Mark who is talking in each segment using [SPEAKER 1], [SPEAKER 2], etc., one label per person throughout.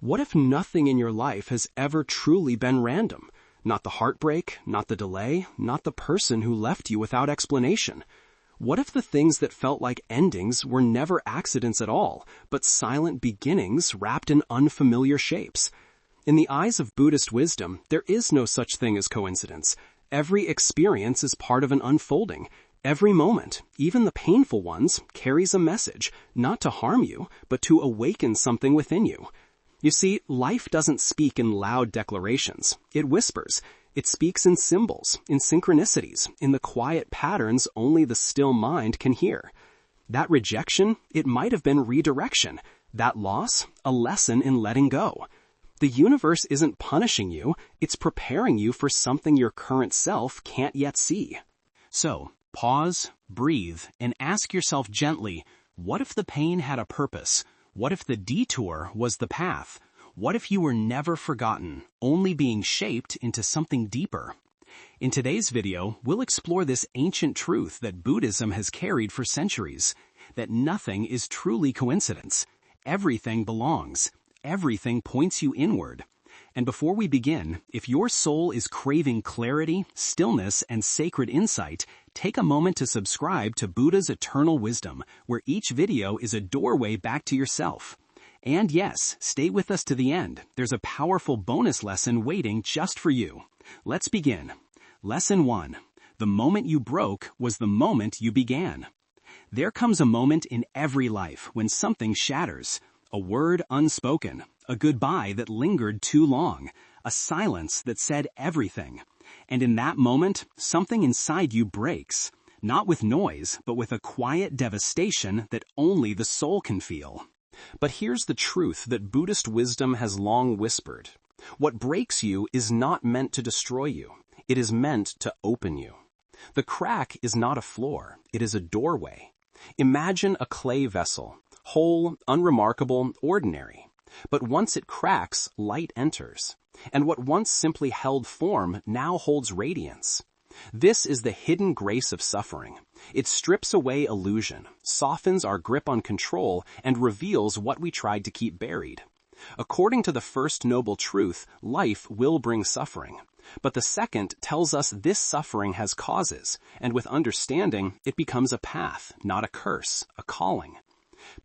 [SPEAKER 1] What if nothing in your life has ever truly been random? Not the heartbreak, not the delay, not the person who left you without explanation. What if the things that felt like endings were never accidents at all, but silent beginnings wrapped in unfamiliar shapes? In the eyes of Buddhist wisdom, there is no such thing as coincidence. Every experience is part of an unfolding. Every moment, even the painful ones, carries a message, not to harm you, but to awaken something within you. You see, life doesn't speak in loud declarations. It whispers. It speaks in symbols, in synchronicities, in the quiet patterns only the still mind can hear. That rejection, it might have been redirection. That loss, a lesson in letting go. The universe isn't punishing you, it's preparing you for something your current self can't yet see. So, pause, breathe, and ask yourself gently, what if the pain had a purpose? What if the detour was the path? What if you were never forgotten, only being shaped into something deeper? In today's video, we'll explore this ancient truth that Buddhism has carried for centuries, that nothing is truly coincidence. Everything belongs. Everything points you inward. And before we begin, if your soul is craving clarity, stillness, and sacred insight, take a moment to subscribe to Buddha's Eternal Wisdom, where each video is a doorway back to yourself. And yes, stay with us to the end. There's a powerful bonus lesson waiting just for you. Let's begin. Lesson 1. The moment you broke was the moment you began. There comes a moment in every life when something shatters. A word unspoken, a goodbye that lingered too long, a silence that said everything. And in that moment, something inside you breaks, not with noise, but with a quiet devastation that only the soul can feel. But here's the truth that Buddhist wisdom has long whispered. What breaks you is not meant to destroy you. It is meant to open you. The crack is not a floor. It is a doorway. Imagine a clay vessel, whole, unremarkable, ordinary. But once it cracks, light enters. And what once simply held form now holds radiance. This is the hidden grace of suffering. It strips away illusion, softens our grip on control, and reveals what we tried to keep buried. According to the first noble truth, life will bring suffering. But the second tells us this suffering has causes, and with understanding, it becomes a path, not a curse, a calling.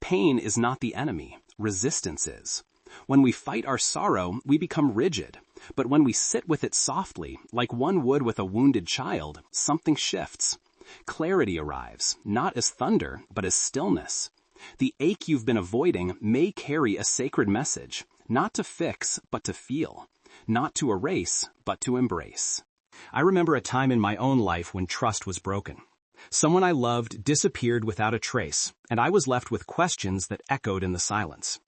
[SPEAKER 1] Pain is not the enemy, resistance is. When we fight our sorrow, we become rigid. But when we sit with it softly, like one would with a wounded child, something shifts. Clarity arrives, not as thunder, but as stillness. The ache you've been avoiding may carry a sacred message, not to fix, but to feel. Not to erase, but to embrace. I remember a time in my own life when trust was broken. Someone I loved disappeared without a trace, and I was left with questions that echoed in the silence.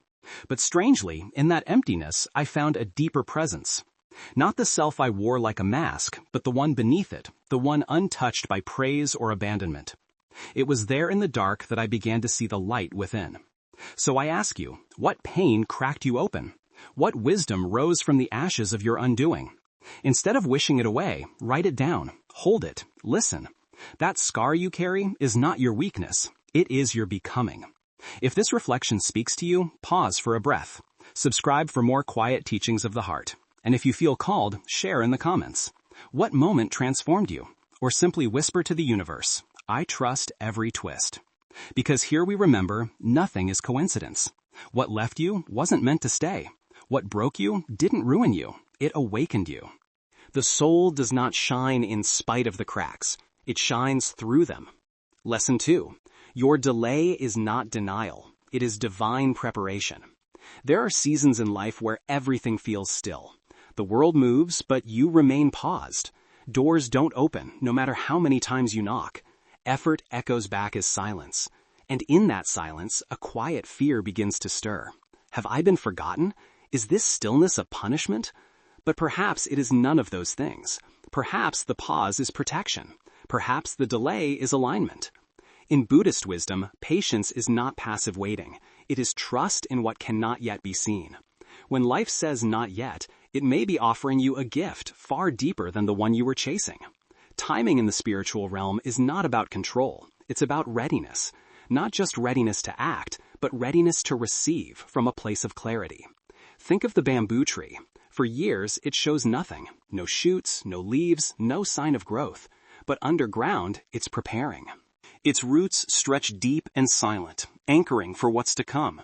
[SPEAKER 1] But strangely, in that emptiness, I found a deeper presence. Not the self I wore like a mask, but the one beneath it, the one untouched by praise or abandonment. It was there in the dark that I began to see the light within. So I ask you, what pain cracked you open? What wisdom rose from the ashes of your undoing? Instead of wishing it away, write it down, hold it, listen. That scar you carry is not your weakness. It is your becoming. If this reflection speaks to you, pause for a breath. Subscribe for more quiet teachings of the heart. And if you feel called, share in the comments. What moment transformed you? Or simply whisper to the universe, I trust every twist. Because here we remember, nothing is coincidence. What left you wasn't meant to stay. What broke you didn't ruin you. It awakened you. The soul does not shine in spite of the cracks. It shines through them. Lesson 2. Your delay is not denial. It is divine preparation. There are seasons in life where everything feels still. The world moves, but you remain paused. Doors don't open, no matter how many times you knock. Effort echoes back as silence. And in that silence, a quiet fear begins to stir. Have I been forgotten? Is this stillness a punishment? But perhaps it is none of those things. Perhaps the pause is protection. Perhaps the delay is alignment. In Buddhist wisdom, patience is not passive waiting. It is trust in what cannot yet be seen. When life says not yet, it may be offering you a gift far deeper than the one you were chasing. Timing in the spiritual realm is not about control. It's about readiness. Not just readiness to act, but readiness to receive from a place of clarity. Think of the bamboo tree. For years, it shows nothing. No shoots, no leaves, no sign of growth. But underground, it's preparing. Its roots stretch deep and silent, anchoring for what's to come.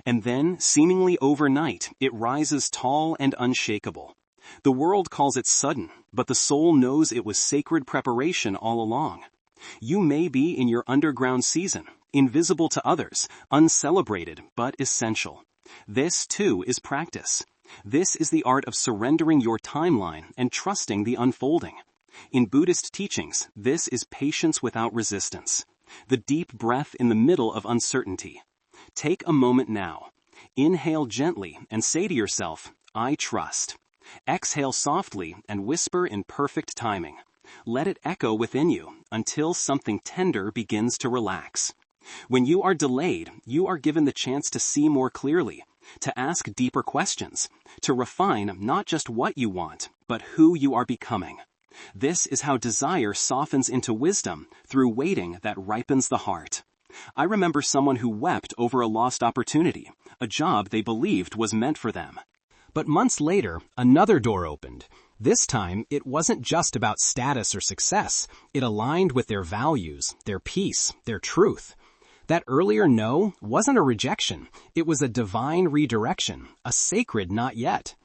[SPEAKER 1] And then, seemingly overnight, it rises tall and unshakable. The world calls it sudden, but the soul knows it was sacred preparation all along. You may be in your underground season, invisible to others, uncelebrated but essential. This, too, is practice. This is the art of surrendering your timeline and trusting the unfolding. In Buddhist teachings, this is patience without resistance, the deep breath in the middle of uncertainty. Take a moment now. Inhale gently and say to yourself, I trust. Exhale softly and whisper in perfect timing. Let it echo within you until something tender begins to relax. When you are delayed, you are given the chance to see more clearly, to ask deeper questions, to refine not just what you want, but who you are becoming. This is how desire softens into wisdom through waiting that ripens the heart. I remember someone who wept over a lost opportunity, a job they believed was meant for them. But months later, another door opened. This time, it wasn't just about status or success. It aligned with their values, their peace, their truth. That earlier no wasn't a rejection. It was a divine redirection, a sacred not yet.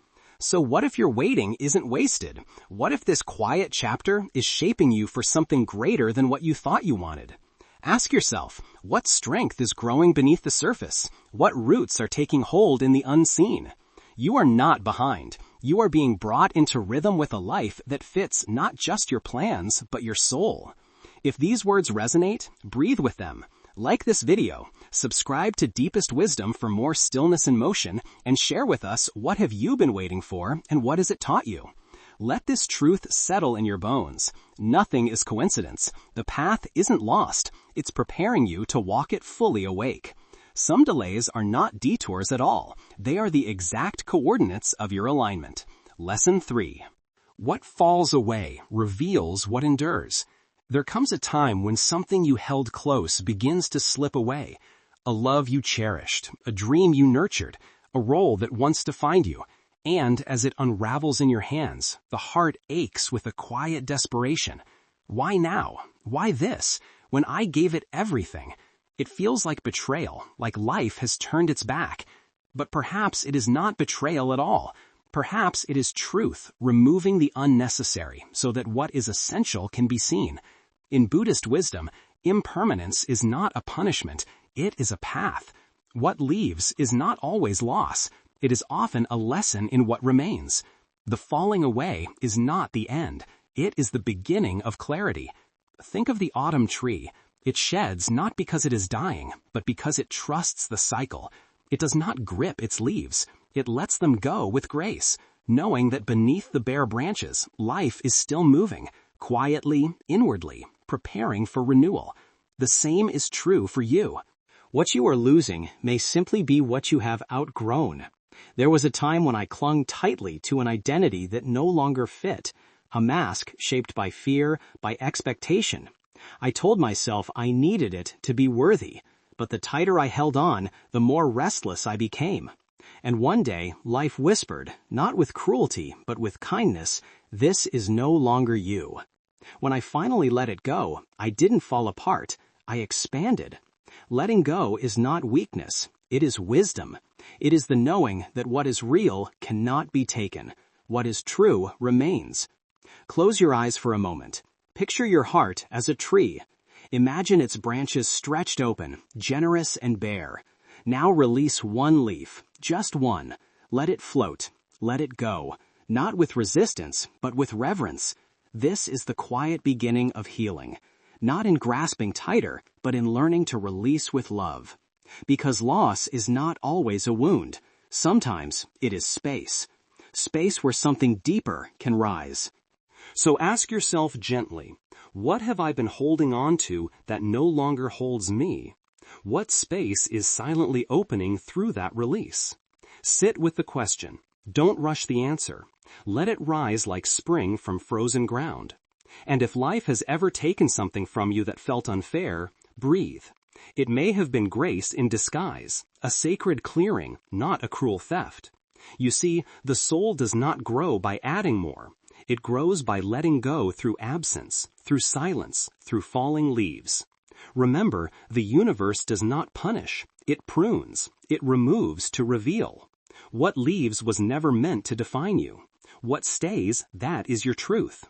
[SPEAKER 1] So what if your waiting isn't wasted? What if this quiet chapter is shaping you for something greater than what you thought you wanted? Ask yourself, what strength is growing beneath the surface? What roots are taking hold in the unseen? You are not behind. You are being brought into rhythm with a life that fits not just your plans, but your soul. If these words resonate, breathe with them. Like this video, subscribe to Deepest Wisdom for more stillness and motion, and share with us what have you been waiting for and what has it taught you. Let this truth settle in your bones. Nothing is coincidence. The path isn't lost. It's preparing you to walk it fully awake. Some delays are not detours at all. They are the exact coordinates of your alignment. Lesson 3. What falls away reveals what endures. There comes a time when something you held close begins to slip away. A love you cherished, a dream you nurtured, a role that once defined you. And as it unravels in your hands, the heart aches with a quiet desperation. Why now? Why this? When I gave it everything. It feels like betrayal, like life has turned its back. But perhaps it is not betrayal at all. Perhaps it is truth, removing the unnecessary so that what is essential can be seen. In Buddhist wisdom, impermanence is not a punishment, it is a path. What leaves is not always loss. It is often a lesson in what remains. The falling away is not the end. It is the beginning of clarity. Think of the autumn tree. It sheds not because it is dying, but because it trusts the cycle. It does not grip its leaves. It lets them go with grace, knowing that beneath the bare branches, life is still moving, quietly, inwardly, preparing for renewal. The same is true for you. What you are losing may simply be what you have outgrown. There was a time when I clung tightly to an identity that no longer fit, a mask shaped by fear, by expectation. I told myself I needed it to be worthy, but the tighter I held on, the more restless I became. And one day, life whispered, not with cruelty, but with kindness, this is no longer you. When I finally let it go, I didn't fall apart, I expanded. Letting go is not weakness, it is wisdom. It is the knowing that what is real cannot be taken. What is true remains. Close your eyes for a moment. Picture your heart as a tree. Imagine its branches stretched open, generous and bare. Now release one leaf, just one. Let it float. Let it go. Not with resistance, but with reverence. This is the quiet beginning of healing. Not in grasping tighter, but in learning to release with love. Because loss is not always a wound. Sometimes it is space. Space where something deeper can rise. So ask yourself gently, what have I been holding on to that no longer holds me? What space is silently opening through that release? Sit with the question. Don't rush the answer. Let it rise like spring from frozen ground. And if life has ever taken something from you that felt unfair, breathe. It may have been grace in disguise, a sacred clearing, not a cruel theft. You see, the soul does not grow by adding more. It grows by letting go through absence, through silence, through falling leaves. Remember, the universe does not punish. It prunes. It removes to reveal. What leaves was never meant to define you. What stays, that is your truth.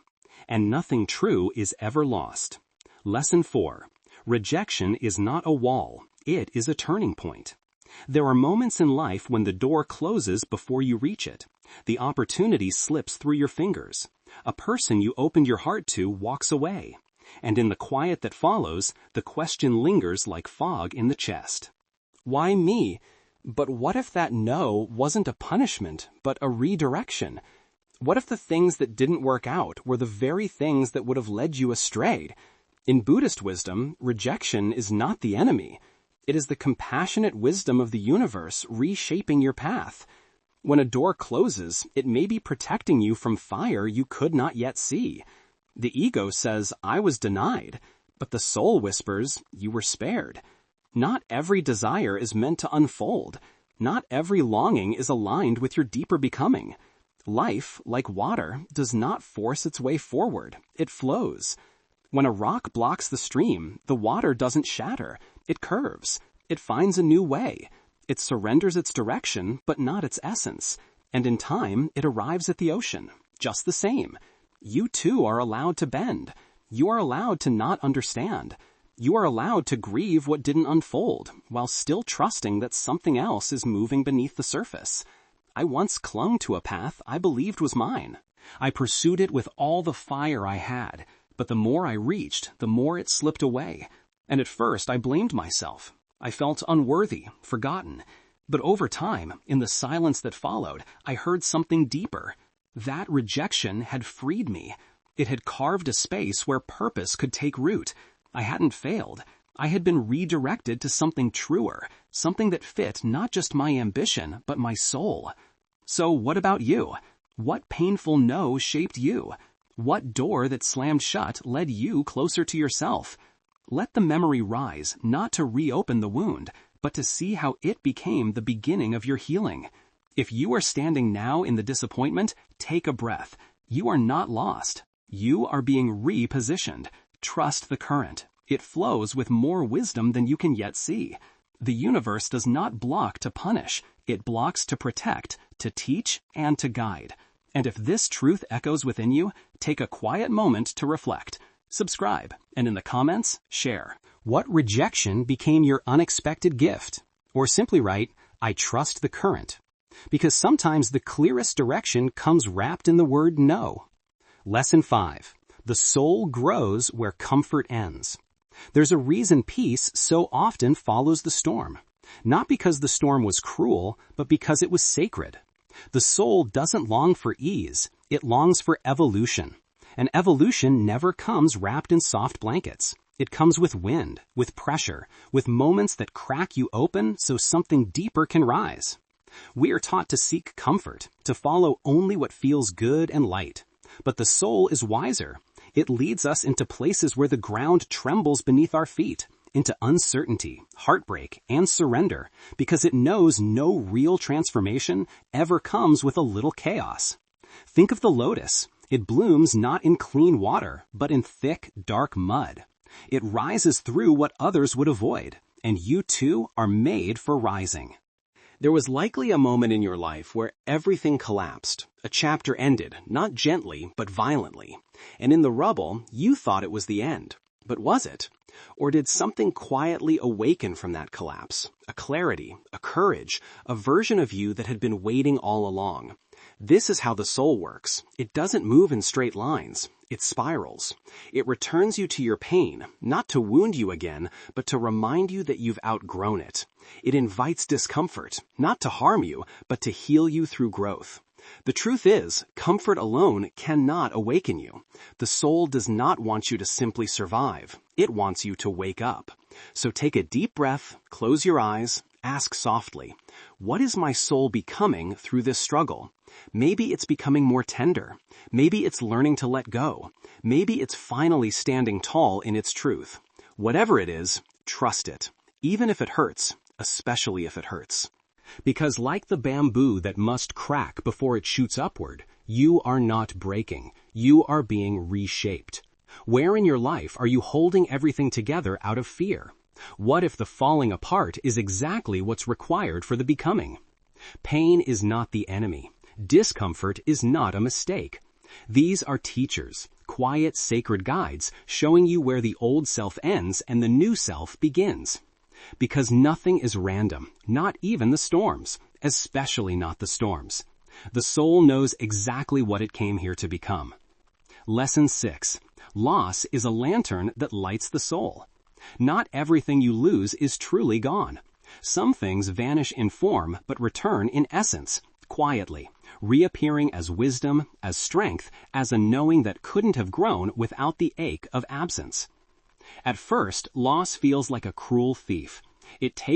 [SPEAKER 1] And nothing true is ever lost. Lesson 4. Rejection is not a wall. It is a turning point. There are moments in life when the door closes before you reach it. The opportunity slips through your fingers. A person you opened your heart to walks away. And in the quiet that follows, the question lingers like fog in the chest. Why me? But what if that no wasn't a punishment, but a redirection? What if the things that didn't work out were the very things that would have led you astray? In Buddhist wisdom, rejection is not the enemy. It is the compassionate wisdom of the universe reshaping your path. When a door closes, it may be protecting you from fire you could not yet see. The ego says, I was denied, but the soul whispers, you were spared. Not every desire is meant to unfold. Not every longing is aligned with your deeper becoming. Life, like water, does not force its way forward. It flows. When a rock blocks the stream, the water doesn't shatter. It curves. It finds a new way. It surrenders its direction, but not its essence. And in time, it arrives at the ocean. Just the same. You too are allowed to bend. You are allowed to not understand. You are allowed to grieve what didn't unfold, while still trusting that something else is moving beneath the surface. I once clung to a path I believed was mine. I pursued it with all the fire I had, but the more I reached, the more it slipped away. And at first I blamed myself. I felt unworthy, forgotten. But over time, in the silence that followed, I heard something deeper. That rejection had freed me. It had carved a space where purpose could take root. I hadn't failed. I had been redirected to something truer, something that fit not just my ambition, but my soul. So what about you? What painful no shaped you? What door that slammed shut led you closer to yourself? Let the memory rise, not to reopen the wound, but to see how it became the beginning of your healing. If you are standing now in the disappointment, take a breath. You are not lost. You are being repositioned. Trust the current. It flows with more wisdom than you can yet see. The universe does not block to punish. It blocks to protect, to teach, and to guide. And if this truth echoes within you, take a quiet moment to reflect. Subscribe, and in the comments, share. What rejection became your unexpected gift? Or simply write, I trust the current. Because sometimes the clearest direction comes wrapped in the word no. Lesson 5. The soul grows where comfort ends. There's a reason peace so often follows the storm. Not because the storm was cruel, but because it was sacred. The soul doesn't long for ease. It longs for evolution. And evolution never comes wrapped in soft blankets. It comes with wind, with pressure, with moments that crack you open so something deeper can rise. We are taught to seek comfort, to follow only what feels good and light. But the soul is wiser. It leads us into places where the ground trembles beneath our feet, into uncertainty, heartbreak, and surrender, because it knows no real transformation ever comes with a little chaos. Think of the lotus. It blooms not in clean water, but in thick, dark mud. It rises through what others would avoid, and you too are made for rising. There was likely a moment in your life where everything collapsed. A chapter ended, not gently, but violently. And in the rubble, you thought it was the end. But was it? Or did something quietly awaken from that collapse? A clarity, a courage, a version of you that had been waiting all along. This is how the soul works. It doesn't move in straight lines. It spirals. It returns you to your pain, not to wound you again, but to remind you that you've outgrown it. It invites discomfort, not to harm you, but to heal you through growth. The truth is, comfort alone cannot awaken you. The soul does not want you to simply survive. It wants you to wake up. So take a deep breath, close your eyes, ask softly, what is my soul becoming through this struggle? Maybe it's becoming more tender. Maybe it's learning to let go. Maybe it's finally standing tall in its truth. Whatever it is, trust it, even if it hurts, especially if it hurts. Because like the bamboo that must crack before it shoots upward, you are not breaking. You are being reshaped. Where in your life are you holding everything together out of fear? What if the falling apart is exactly what's required for the becoming? Pain is not the enemy. Discomfort is not a mistake. These are teachers, quiet, sacred guides showing you where the old self ends and the new self begins. Because nothing is random, not even the storms, especially not the storms. The soul knows exactly what it came here to become. Lesson 6. Loss is a lantern that lights the soul. Not everything you lose is truly gone. Some things vanish in form but return in essence, quietly, reappearing as wisdom, as strength, as a knowing that couldn't have grown without the ache of absence. At first, loss feels like a cruel thief. It takes